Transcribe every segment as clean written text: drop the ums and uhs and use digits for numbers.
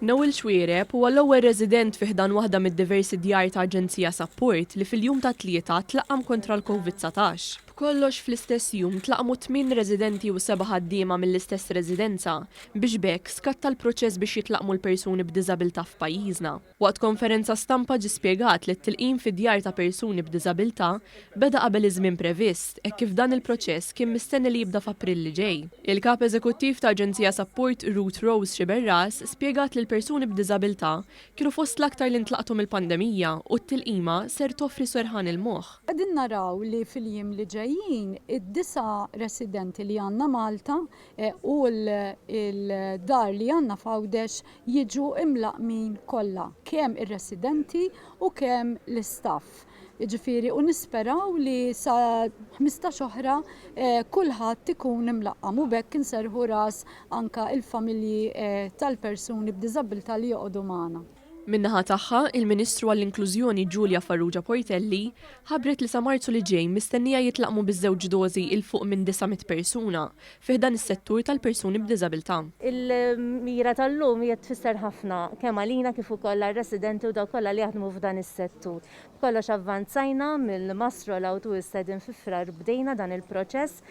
Noel Xuereb huwa l-ewwel resident fi ħdan waħda mid-diversi djar ta' Aġenzija Sapport li fil-jum tat-Tlieta tlaqqam kontra l-COVID-19. B'kollox fl-istess jum tlaqmu 8 residenti u 7 ħaddiema mill-istess residenza biex bekk skatta l-proċess biex jitlaqmu l-persuni b'diżabilità f'pajjiżna. Waqt konferenza stampa ġie spjegat li t-tilqim fid-djar ta' persuni b'diżabilità beda qabel iż-żmien previst hekk kif dan il-proċess kien mistenni li jibda f'April li ġej. Il-kap eżekuttiv ta' Aġenzija Sapport spjegat li l-persuni b'diżabilità kienu fost l-aktar li ntlaqtu mill-pandemija u t-tilqima ser toffri serħan il-moħħ. Qegħdin naraw li fil-jiem li ġejjin id-9 residenti li għandna Malta u l-dar li għandna f'Għawdex jiġu imlaqmin kollha, kemm ir-residenti u kemm l-istaff. Jiġifieri u nisperaw li sa 15 oħra kulħadd ikun imlaqqam u bekk inserħu ras anke il-familji tal-persuni b'diżabilità li joqogħdu magħna. Min-naħa tagħha, il-Ministru għall-Inklużjoni Giulia Farrugia Portelli ħabbret li sa Marzu li ġej mistennija jitlaqmu biż-żewġ dożi il fuq minn 900 persuna fi dan is-settur tal-persuni b'diżabilità. Il-mira tal-lum hija tfisser ħafna kemm għalina kif ukoll għar-residenti u dawk kollha li jaħdmu f'dan is-settur. Kollox avvanzajna mill-Mastru l-awtu istedin fi frar bdejna dan il-proċess.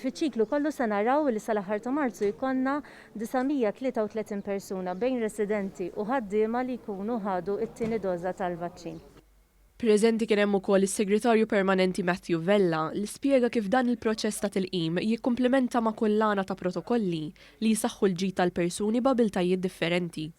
Fiċ-ċiklu kollu se naraw li sal-aħħar ta' Marzu jkollna 933 persuna bejn residenti u ħaddiema li jkunu ħadu it-tieni doża tal-vaċċin. Preżenti kien hemm ukoll is-Segretarju Permanenti Matthew Vella li spjega kif dan il-proċess ta' tilqim jikkumplementa ma' kullana ta' protokolli li jsaħħu l-ġid tal-persuni b'abiltajiet differenti.